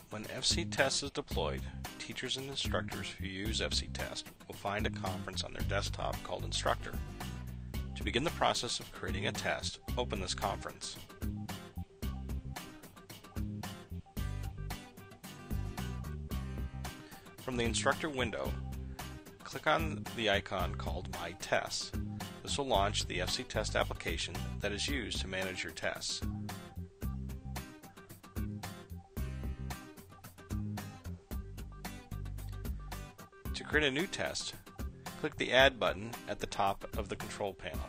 When fcTest is deployed, teachers and instructors who use fcTest will find a conference on their desktop called Instructor. To begin the process of creating a test, open this conference. From the Instructor window, click on the icon called My Tests. This will launch the fcTest application that is used to manage your tests. To create a new test, click the Add button at the top of the control panel.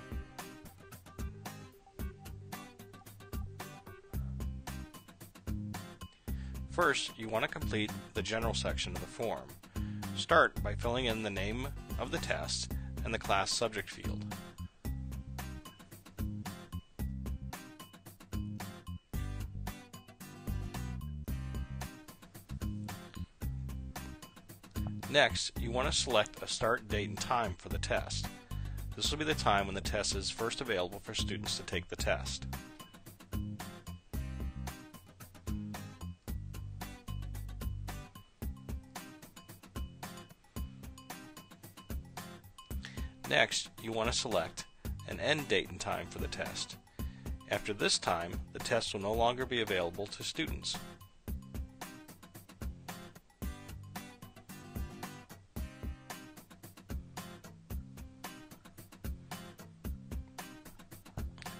First, you want to complete the general section of the form. Start by filling in the name of the test and the class subject field. Next, you want to select a start date and time for the test. This will be the time when the test is first available for students to take the test. Next, you want to select an end date and time for the test. After this time, the test will no longer be available to students.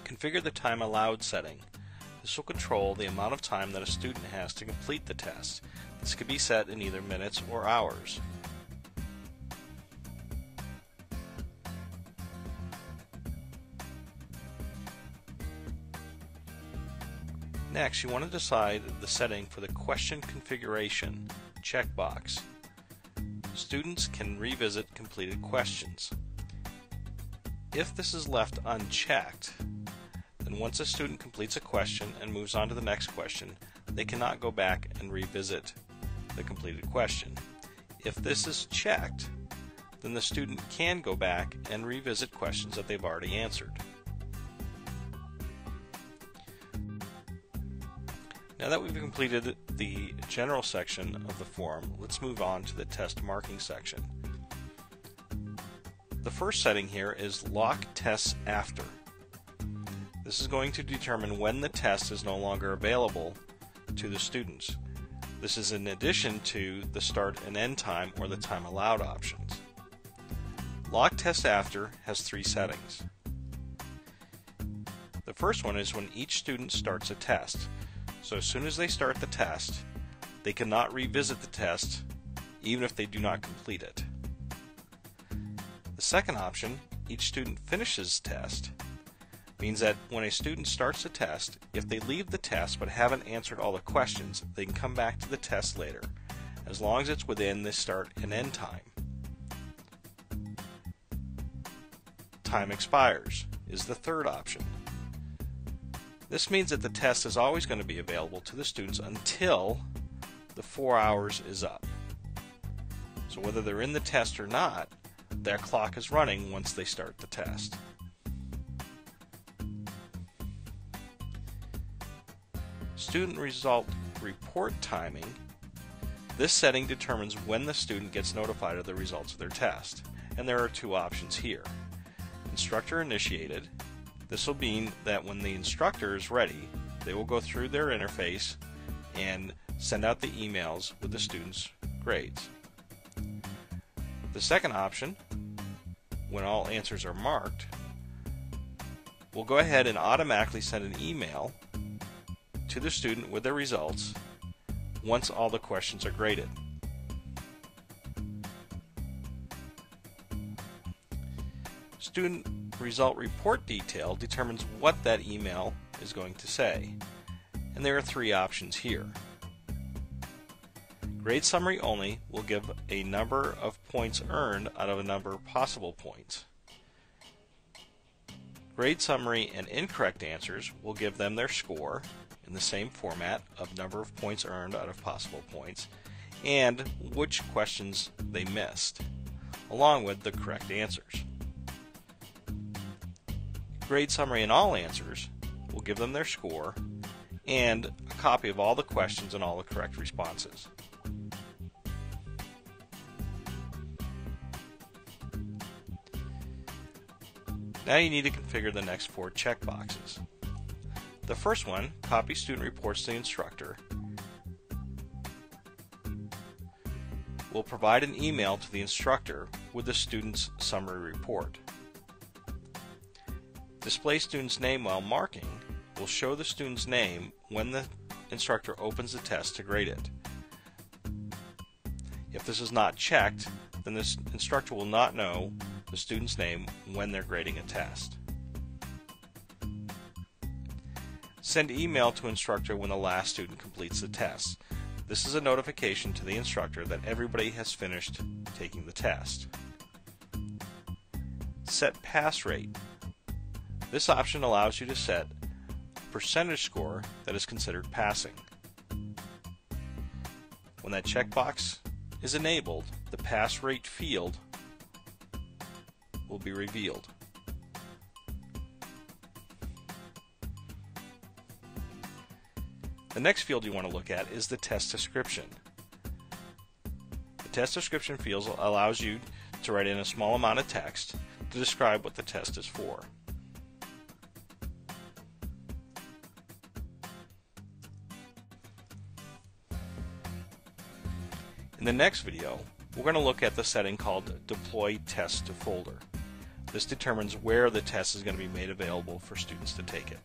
Configure the time allowed setting. This will control the amount of time that a student has to complete the test. This could be set in either minutes or hours. Next, you want to decide the setting for the question configuration checkbox. Students can revisit completed questions. If this is left unchecked, then once a student completes a question and moves on to the next question, they cannot go back and revisit the completed question. If this is checked, then the student can go back and revisit questions that they've already answered. Now that we've completed the general section of the form, let's move on to the test marking section. The first setting here is Lock Tests After. This is going to determine when the test is no longer available to the students. This is in addition to the start and end time or the time allowed options. Lock Tests After has three settings. The first one is when each student starts a test. So as soon as they start the test, they cannot revisit the test even if they do not complete it. The second option, each student finishes test, means that when a student starts a test, if they leave the test but haven't answered all the questions, they can come back to the test later, as long as it's within the start and end time. Time expires is the third option. This means that the test is always going to be available to the students until the 4 hours is up. So whether they're in the test or not, their clock is running once they start the test. Student result report timing. This setting determines when the student gets notified of the results of their test. And there are two options here. Instructor initiated. This will mean that when the instructor is ready, they will go through their interface and send out the emails with the students' grades. The second option, when all answers are marked, will go ahead and automatically send an email to the student with their results once all the questions are graded. Student result report detail determines what that email is going to say, and there are three options here. Grade summary only will give a number of points earned out of a number of possible points. Grade summary and incorrect answers will give them their score in the same format of number of points earned out of possible points and which questions they missed, along with the correct answers. Grade summary and all answers will give them their score and a copy of all the questions and all the correct responses. Now you need to configure the next 4 checkboxes. The first one, copy student reports to the instructor, will provide an email to the instructor with the student's summary report. Display student's name while marking will show the student's name when the instructor opens the test to grade it. If this is not checked, then the instructor will not know the student's name when they're grading a test. Send email to instructor when the last student completes the test. This is a notification to the instructor that everybody has finished taking the test. Set pass rate. This option allows you to set a percentage score that is considered passing. When that checkbox is enabled, the pass rate field will be revealed. The next field you want to look at is the test description. The test description field allows you to write in a small amount of text to describe what the test is for. In the next video, we're going to look at the setting called Deploy Test to Folder. This determines where the test is going to be made available for students to take it.